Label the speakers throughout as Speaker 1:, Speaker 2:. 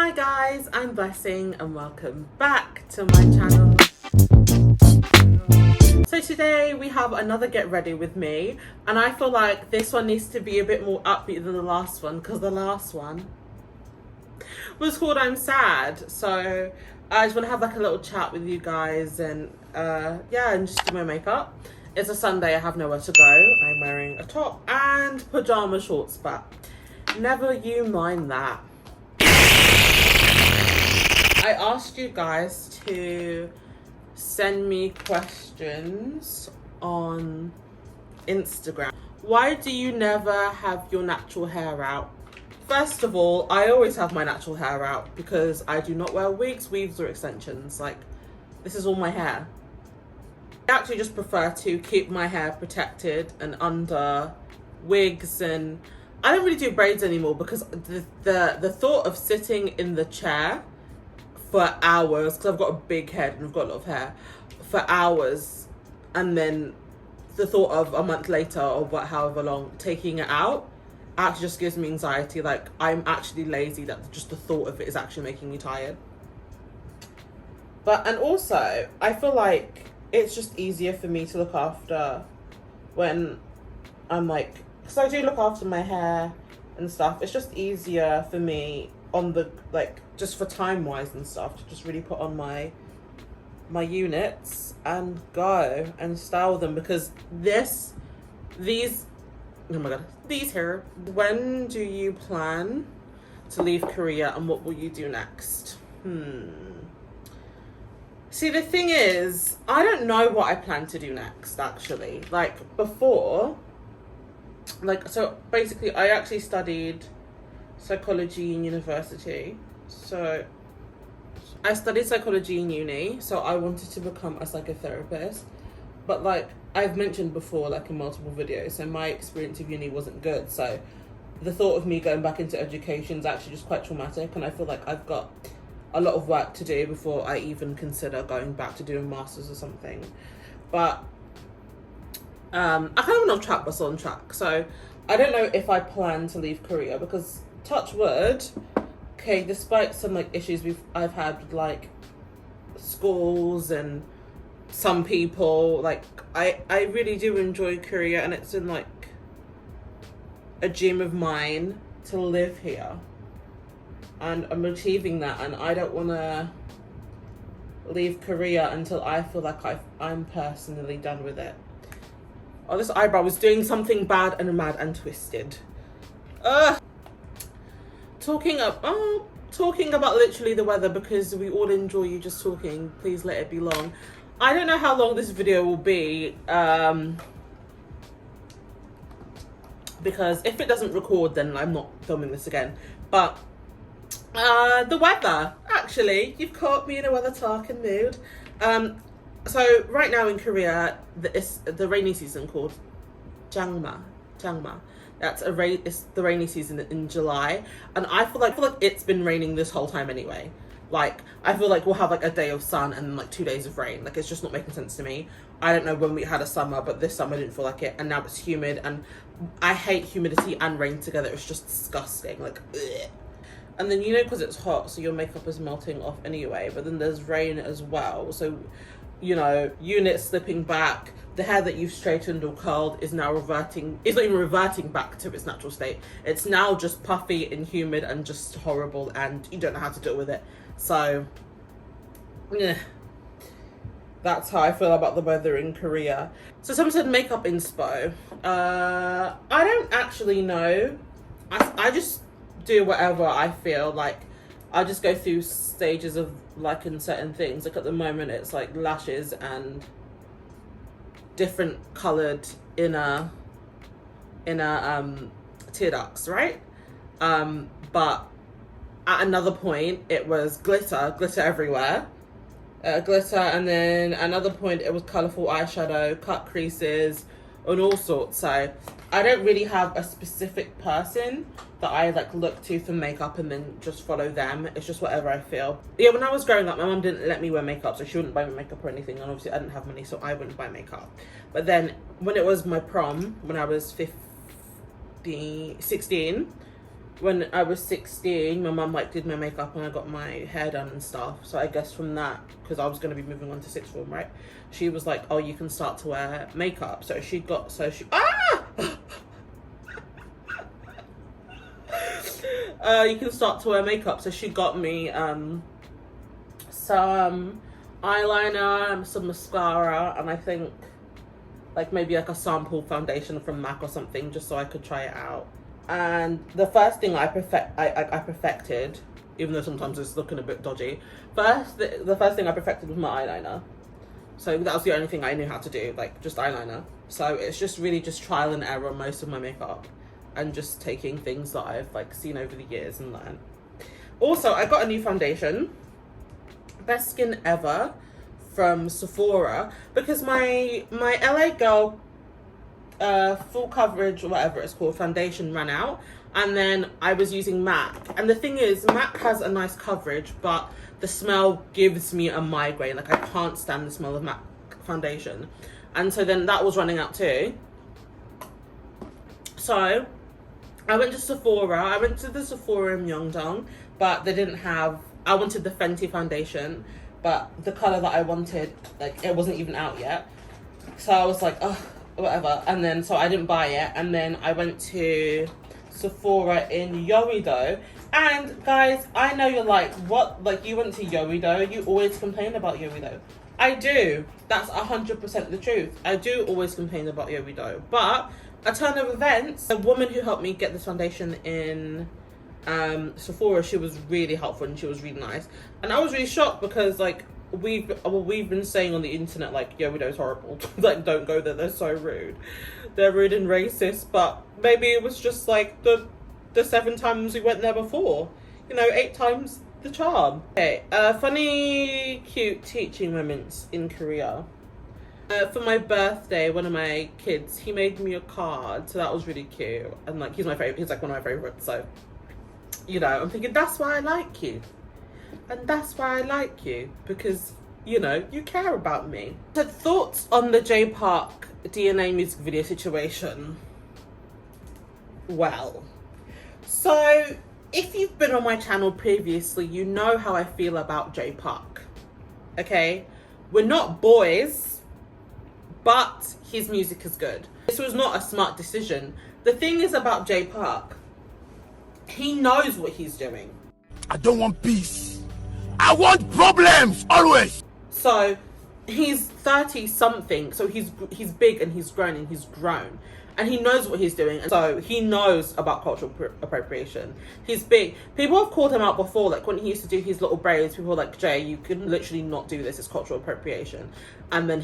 Speaker 1: Hi guys, I'm Blessing and welcome back to my channel. So today we have another get ready with me, and I feel like this one needs to be a bit more upbeat than the last one because the last one was called I'm Sad. So I just want to have like a little chat with you guys and yeah, and just do my makeup. It's a Sunday, I have nowhere to go. I'm wearing a top and pajama shorts, but never you mind that. I asked you guys to send me questions on Instagram. Why do you never have your natural hair out? First of all, I always have my natural hair out because I do not wear wigs, weaves, or extensions. Like, this is all my hair. I actually just prefer to keep my hair protected and under wigs, and I don't really do braids anymore because the thought of sitting in the chair for hours, because I've got a big head and I've got a lot of hair, for hours, and then the thought of a month later or however long taking it out actually just gives me anxiety. Like, I'm actually lazy, that just the thought of it is actually making me tired. And also I feel like it's just easier for me to look after when I'm like, because I do look after my hair and stuff, it's just easier for me on the, like, just for time wise and stuff, to just really put on my units and go and style them, because these oh my god, these here. When do you plan to leave Korea and what will you do next? See, the thing is, I don't know what I plan to do next, actually. Like, before, like, so basically I actually studied psychology in university. So I studied psychology in uni, so I wanted to become a psychotherapist. But like I've mentioned before, like in multiple videos, so my experience of uni wasn't good. So the thought of me going back into education is actually just quite traumatic, and I feel like I've got a lot of work to do before I even consider going back to doing masters or something. But I kind of went off track, but still on track. So I don't know if I plan to leave Korea, because touch wood, okay, despite some like issues I've had with like schools and some people, like I really do enjoy Korea, and it's been like a dream of mine to live here, and I'm achieving that, and I don't want to leave Korea until I feel like I'm personally done with it. Oh, this eyebrow was doing something bad and mad and twisted. Talking about literally the weather, because we all enjoy you just talking. Please let it be long. I don't know how long this video will be, because if it doesn't record, then I'm not filming this again. But the weather, actually, you've caught me in a weather talking mood. So right now in Korea, it's the rainy season called Jangma. It's the rainy season in July, and I feel like it's been raining this whole time anyway. Like, I feel like we'll have like a day of sun and like 2 days of rain. Like, it's just not making sense to me. I don't know when we had a summer, but this summer didn't feel like it, and now it's humid, and I hate humidity and rain together. It's just disgusting. Like, ugh. And then, you know, because it's hot, so your makeup is melting off anyway, but then there's rain as well, so, you know, units slipping back. The hair that you've straightened or curled is now reverting. It's not even reverting back to its natural state. It's now just puffy and humid and just horrible, and you don't know how to deal with it. So, yeah, that's how I feel about the weather in Korea. So someone said makeup inspo. I don't actually know. I just do whatever I feel like. I just go through stages of liking certain things. Like, at the moment, it's like lashes and different coloured inner tear ducts, right? But at another point it was glitter everywhere, glitter, and then another point it was colourful eyeshadow, cut creases, and all sorts. So I don't really have a specific person that I like look to for makeup and then just follow them. It's just whatever I feel. Yeah, when I was growing up, my mum didn't let me wear makeup, so she wouldn't buy me makeup or anything, and obviously I didn't have money, so I wouldn't buy makeup. But then when it was my prom, when I was 16, when I was 16, my mum like did my makeup and I got my hair done and stuff. So I guess from that, because I was going to be moving on to sixth form, right? She was like, oh, you can start to wear makeup. So she you can start to wear makeup. So she got me some eyeliner, some mascara, and I think like maybe like a sample foundation from MAC or something, just so I could try it out. And the first thing I perfected, even though sometimes it's looking a bit dodgy, the first thing I perfected was my eyeliner. So that was the only thing I knew how to do, like just eyeliner. So it's just really just trial and error on most of my makeup, and just taking things that I've like seen over the years and learned. Also, I got a new foundation, Best Skin Ever, from Sephora, because my LA Girl full coverage or whatever it's called foundation ran out, and then I was using MAC, and the thing is MAC has a nice coverage, but the smell gives me a migraine. Like I can't stand the smell of MAC foundation, and so then that was running out too. So I went to Sephora. I went to the Sephora in Myeongdong, but they didn't have, I wanted the Fenty foundation, but the color that I wanted, like it wasn't even out yet. So I was like, oh, whatever. And then, so I didn't buy it. And then I went to Sephora in Yeouido. And guys, I know you're like, what? Like you went to Yeouido? You always complain about Yeouido. I do. That's 100% the truth. I do always complain about Yeouido. But a turn of events, the woman who helped me get this foundation in Sephora, she was really helpful and she was really nice. And I was really shocked because like, we've been saying on the internet like Yeouido's horrible. Like don't go there, they're so rude, they're rude and racist. But maybe it was just like the 7 times we went there before, 8 times the charm. Okay, funny cute teaching moments in Korea. For my birthday, one of my kids, he made me a card, so that was really cute. And like he's my favorite, he's like one of my favorites, so I'm thinking that's why I like you. And that's why I like you, because, you care about me. So thoughts on the J Park DNA music video situation? Well, so if you've been on my channel previously, you know how I feel about J Park, okay? We're not boys, but his music is good. This was not a smart decision. The thing is about J Park, he knows what he's doing.
Speaker 2: I don't want peace. I want problems, always.
Speaker 1: So he's 30 something, so he's big and he's grown and he knows what he's doing, and so he knows about cultural appropriation. He's big. People have called him out before, like when he used to do his little braids, people were like, Jay, you can literally not do this, it's cultural appropriation. And then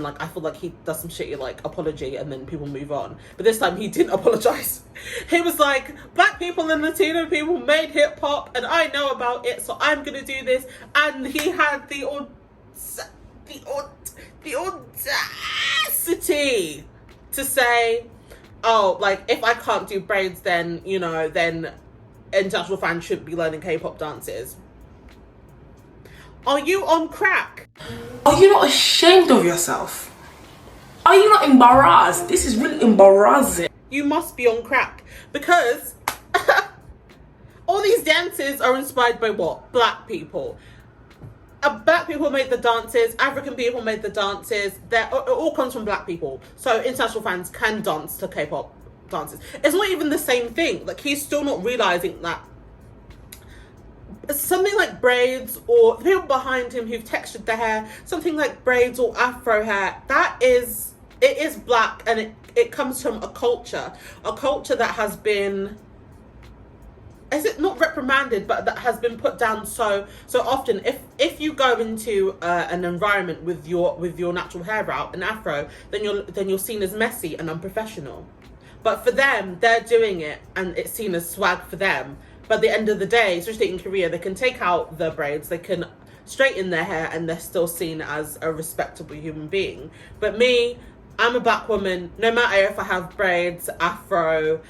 Speaker 1: like I feel like he does some shitty like apology and then people move on. But this time he didn't apologize. He was like, Black people and Latino people made hip hop and I know about it, so I'm gonna do this. And he had the audacity to say, oh, like if I can't do braids, then then international fans shouldn't be learning K-pop dances. Are you on crack?
Speaker 3: Are you not ashamed of yourself? Are you not embarrassed? This is really embarrassing.
Speaker 1: You must be on crack, because all these dances are inspired by what? Black people. Black people made the dances, African people made the dances. It all comes from black people. So international fans can dance to K-pop dances. It's not even the same thing. Like he's still not realizing that something like braids, or the people behind him who've textured their hair, something like braids or afro hair, it is black, and it comes from a culture that has been, is it not reprimanded, but that has been put down so often. If you go into an environment with your natural hair out, an afro, then you're seen as messy and unprofessional. But for them, they're doing it and it's seen as swag for them. But at the end of the day, especially in Korea, they can take out the braids, they can straighten their hair, and they're still seen as a respectable human being. But me, I'm a black woman. No matter if I have braids, afro,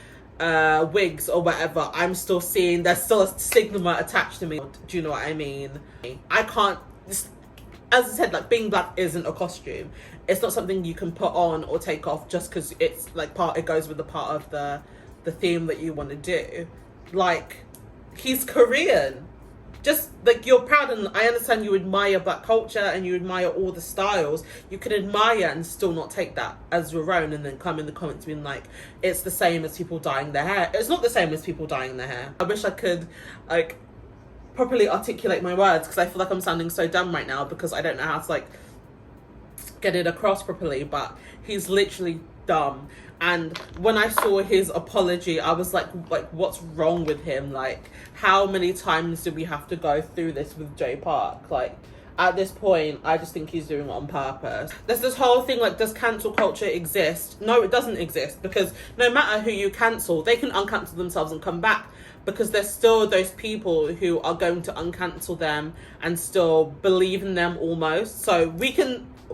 Speaker 1: wigs or whatever, I'm still seen, there's still a stigma attached to me. Do you know what I mean? I can't, as I said, like being black isn't a costume. It's not something you can put on or take off just because it's like it goes with the part of the theme that you want to do. Like, he's Korean. Just, like, you're proud, and I understand you admire black culture and you admire all the styles. You can admire and still not take that as your own, and then come in the comments being like, it's the same as people dyeing their hair. It's not the same as people dyeing their hair. I wish I could, like, properly articulate my words, because I feel like I'm sounding so dumb right now because I don't know how to, like, get it across properly, but he's literally dumb. And when I saw his apology, I was like, what's wrong with him? Like, how many times do we have to go through this with Jay Park? Like, at this point, I just think he's doing it on purpose. There's this whole thing, like, does cancel culture exist? No, it doesn't exist, because no matter who you cancel, they can uncancel themselves and come back, because there's still those people who are going to uncancel them and still believe in them almost. So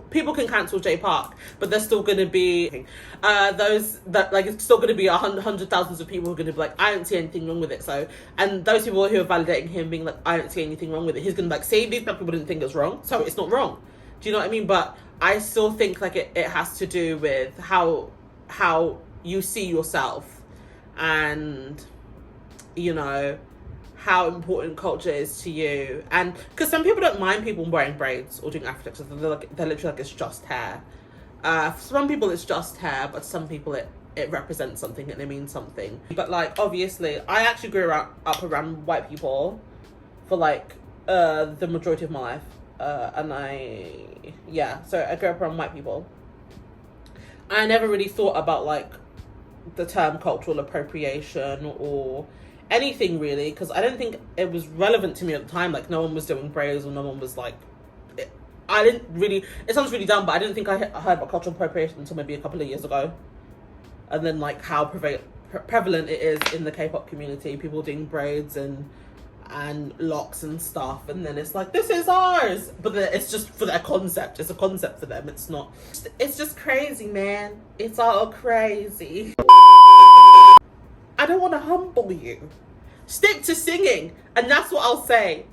Speaker 1: people can cancel Jay Park, but there's still going to be those that, like, it's still going to be hundred thousands of people who are going to be like, I don't see anything wrong with it. So, and those people who are validating him being like, I don't see anything wrong with it, he's going to be like, see, these people didn't think it's wrong, so it's not wrong. Do you know what I mean? But I still think, like, it has to do with how you see yourself, and, you know, how important culture is to you. And because some people don't mind people wearing braids or doing Afro, they're literally like, it's just hair. For some people it's just hair, but some people it represents something and it means something. But, like, obviously I actually grew up around white people for, like, the majority of my life, and so I grew up around white people. I never really thought about, like, the term cultural appropriation or anything really, because I don't think it was relevant to me at the time. Like, no one was doing braids, or no one was like, it sounds really dumb, but I didn't think I heard about cultural appropriation until maybe a couple of years ago. And then, like, how prevalent it is in the K-pop community, people doing braids and locks and stuff, and then it's like, this is ours, but it's just for their concept. It's a concept for them. It's not, it's just crazy, man. It's all crazy. I don't want to humble you. Stick to singing, and that's what I'll say.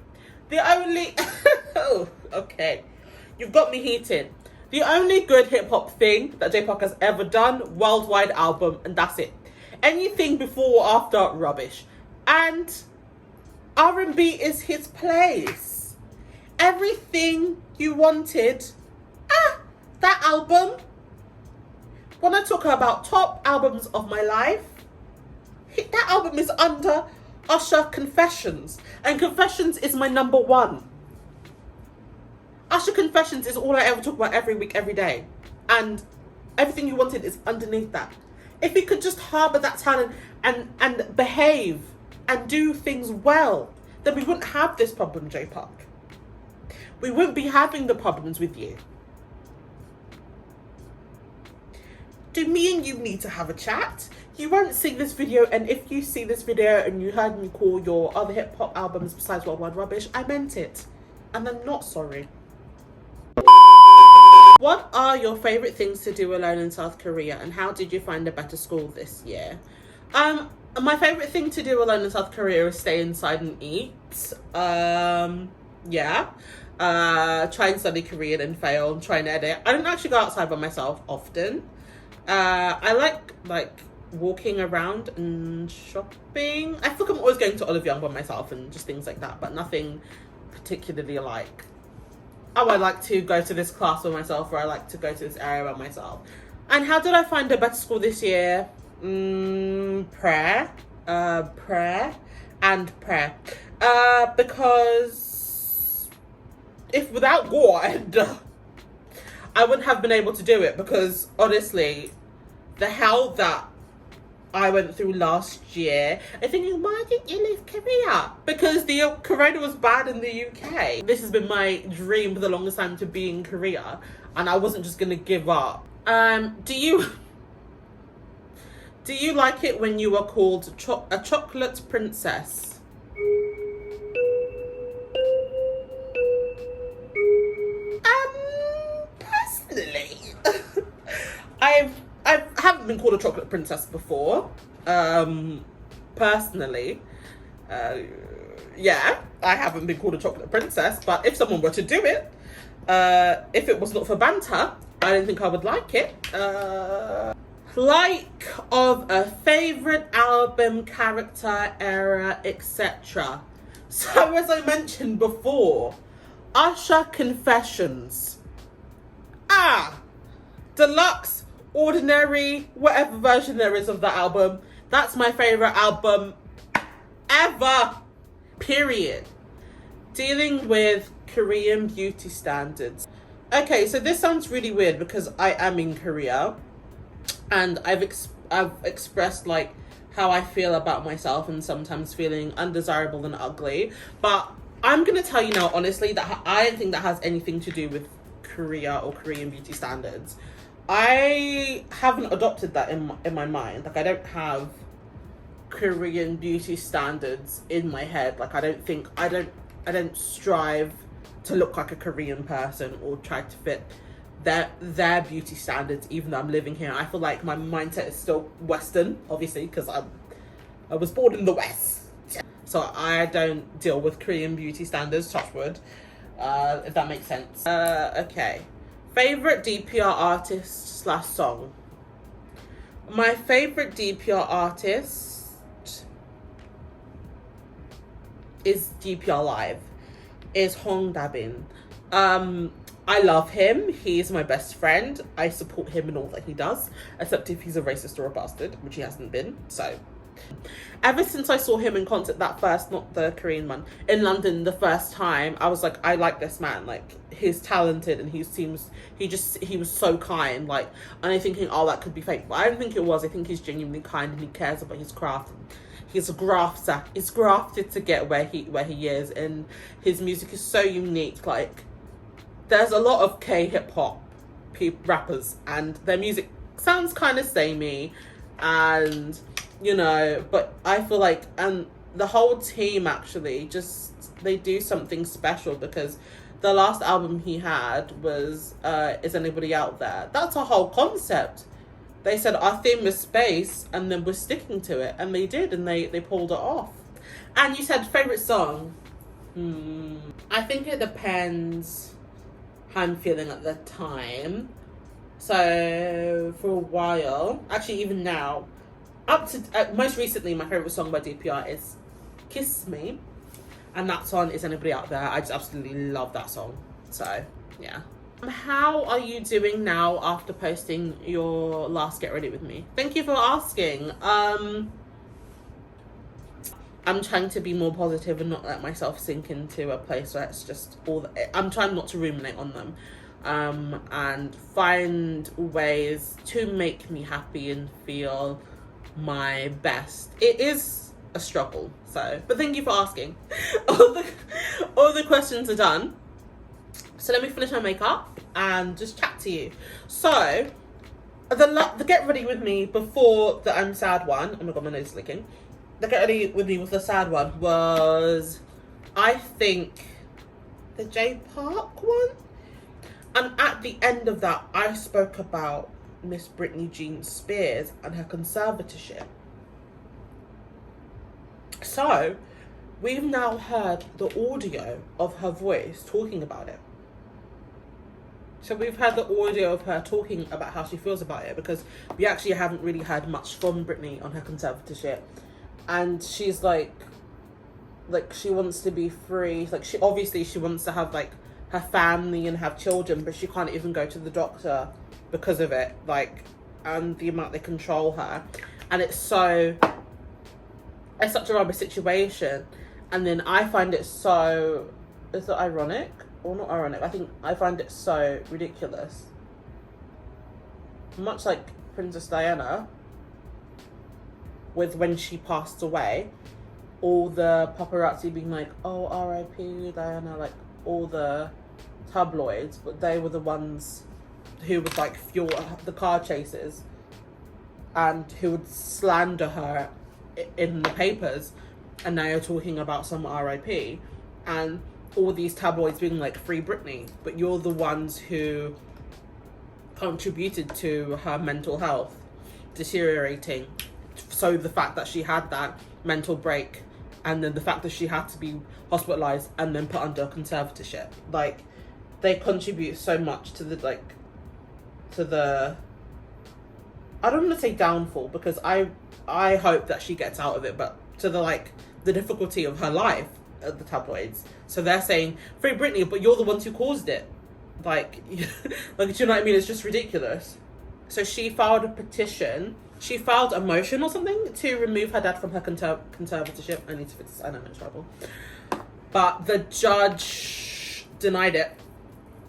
Speaker 1: The only oh, okay, you've got me heated. The only good hip-hop thing that Jay Park has ever done, worldwide album, and that's it. Anything before or after, rubbish. And R&B is his place. Everything you wanted, that album. When I talk about top albums of my life, that album is under Usher Confessions, and Confessions is my number one. Usher Confessions is all I ever talk about every week, every day, and Everything You Wanted is underneath that. If he could just harbour that talent and behave and do things well, then we wouldn't have this problem, Jay Park. We wouldn't be having the problems with you. Do me and you need to have a chat? You won't see this video, and if you see this video and you heard me call your other hip-hop albums besides Worldwide rubbish, I meant it. And I'm not sorry. What are your favourite things to do alone in South Korea, and how did you find a better school this year? My favourite thing to do alone in South Korea is stay inside and eat. Try and study Korean and fail, and try and edit. I don't actually go outside by myself often. I like walking around and shopping. I feel like I'm always going to Olive Young by myself and just things like that, but nothing particularly like, oh, I like to go to this class by myself, or I like to go to this area by myself. And how did I find a better school this year? Prayer. Because if without God, I wouldn't have been able to do it, because honestly, the hell that I went through last year, I'm thinking, why didn't you leave Korea? Because the corona was bad in the UK. This has been my dream for the longest time, to be in Korea, and I wasn't just gonna give up. Do you like it when you are called a chocolate princess? Personally, I haven't been called a chocolate princess before. Personally, I haven't been called a chocolate princess, but if someone were to do it, if it was not for banter, I don't think I would like it. Like of a favorite album, character, era, etc. So as I mentioned before, Usher Confessions. Deluxe, ordinary, whatever version there is of that album. That's my favorite album ever. Period. Dealing with Korean beauty standards. Okay, so this sounds really weird because I am in Korea, and I've expressed like how I feel about myself and sometimes feeling undesirable and ugly. But I'm gonna tell you now, honestly, that I don't think that has anything to do with Korea or Korean beauty standards. I haven't adopted that in my mind. Like, I don't have Korean beauty standards in my head. Like, I don't strive to look like a Korean person or try to fit their beauty standards, even though I'm living here. I feel like my mindset is still Western, obviously, because I was born in the West. So I don't deal with Korean beauty standards, touch wood, if that makes sense. Okay. Favorite DPR artist / song. My favorite DPR artist is DPR Live. Is Hong Dabin. I love him. He's my best friend. I support him in all that he does, except if he's a racist or a bastard, which he hasn't been. So, ever since I saw him in concert, that first, not the Korean one, in London the first time, I was like, I like this man. Like, he's talented and he was so kind. Like, and I'm thinking, oh, that could be fake. But I don't think it was. I think he's genuinely kind and he cares about his craft. He's a grafter. He's grafted to get where he is, and his music is so unique. Like, there's a lot of K-hip-hop rappers, and their music sounds kind of samey, and, you know, but I feel like, and the whole team actually they do something special, because the last album he had was Is Anybody Out There? That's a whole concept. They said our theme is space, and then we're sticking to it, and they did, and they pulled it off. And you said favourite song? I think it depends how I'm feeling at the time. So for a while, actually even now, up to most recently, my favourite song by DPR is Kiss Me, and that song Is Anybody Out There? I just absolutely love that song. So yeah. How are you doing now after posting your last Get Ready With Me? Thank you for asking. I'm trying to be more positive and not let myself sink into a place where it's just I'm trying not to ruminate on them, and find ways to make me happy and feel my best. It is a struggle, but thank you for asking. all the questions are done. So let me finish my makeup and just chat to you. So, the Get Ready With Me before the I'm Sad one, oh my god, my nose is licking. The Get Ready With Me with the sad one was, I think, the J Park one. And at the end of that, I spoke about Miss Britney Spears and her conservatorship. So, we've now heard the audio of her voice talking about it. So we've had the audio of her talking about how she feels about it, because we actually haven't really heard much from Britney on her conservatorship. And she's like she wants to be free. Like, she wants to have like her family and have children, but she can't even go to the doctor because of it. Like, and the amount they control her. And it's such a rubbish situation. And then I find it so, is it ironic? Or not ironic, I think I find it so ridiculous. Much like Princess Diana, with when she passed away, all the paparazzi being like, oh, R.I.P. Diana, like all the tabloids, but they were the ones who would like fuel the car chases and who would slander her in the papers, and now you're talking about some R.I.P. and all these tabloids being like, free Britney, but you're the ones who contributed to her mental health deteriorating. So the fact that she had that mental break, and then the fact that she had to be hospitalized and then put under conservatorship, like, they contribute so much to the I don't want to say downfall, because I hope that she gets out of it, but to the difficulty of her life at the tabloids. So they're saying, free Britney, but you're the ones who caused it. Like, do you know what I mean? It's just ridiculous. So she filed a petition. She filed a motion or something to remove her dad from her conservatorship. I need to fix this, and I'm in trouble. But the judge denied it.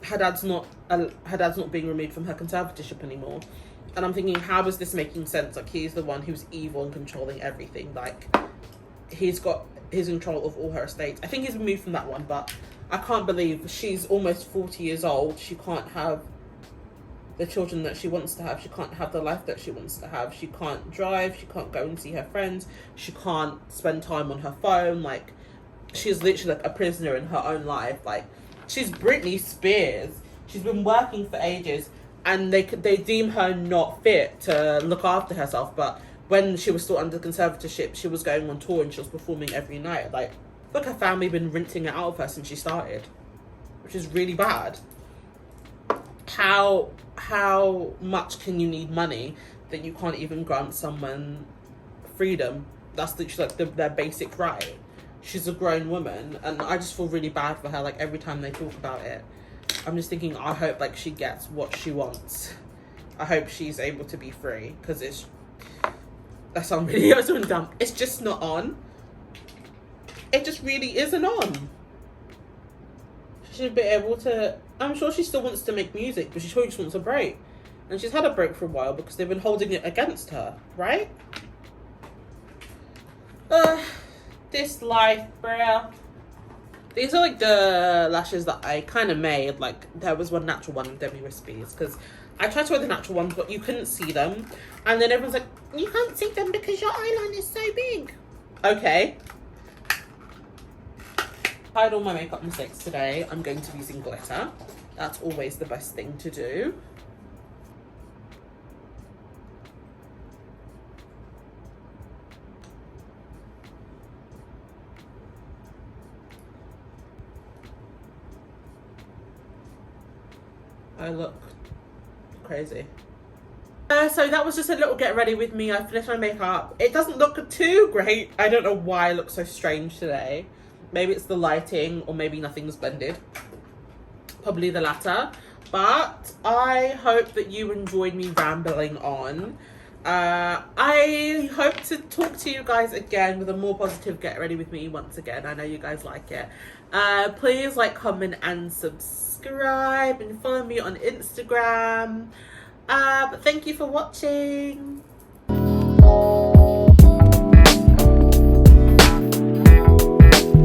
Speaker 1: Her dad's not being removed from her conservatorship anymore. And I'm thinking, how is this making sense? Like, he's the one who's evil and controlling everything. Like, he's in control of all her estates. I think he's removed from that one, but I can't believe she's almost 40 years old. She can't have the children that she wants to have. She can't have the life that she wants to have. She can't drive. She can't go and see her friends. She can't spend time on her phone. Like, she's literally like a prisoner in her own life. Like, she's Britney Spears. She's been working for ages, and they deem her not fit to look after herself. But when she was still under conservatorship, she was going on tour and she was performing every night. Like, look, her family been rinsing it out of her since she started, which is really bad. How much can you need money that you can't even grant someone freedom? That's literally like their basic right. She's a grown woman, and I just feel really bad for her. Like, every time they talk about it, I'm just thinking, I hope like she gets what she wants. I hope she's able to be free, because that sounds really dumb. It's just not on. It just really isn't on. She should be able to. I'm sure she still wants to make music, but she sure just wants a break. And she's had a break for a while because they've been holding it against her, right? This life, bruh. These are like the lashes that I kind of made. Like, there was one natural one with Debbie Wispies, because I tried to wear the natural ones, but you couldn't see them. And then everyone's like, you can't see them because your eyeliner is so big. Okay. Hide all my makeup mistakes today. I'm going to be using glitter. That's always the best thing to do. I look crazy. So that was just a little get ready with me. I finished my makeup. It doesn't look too great. I don't know why I look so strange today. Maybe it's the lighting, or maybe nothing's blended. Probably the latter. But I hope that you enjoyed me rambling on. I hope to talk to you guys again with a more positive get ready with me once again. I know you guys like it. Please like, comment and subscribe, and follow me on Instagram. But thank you for watching.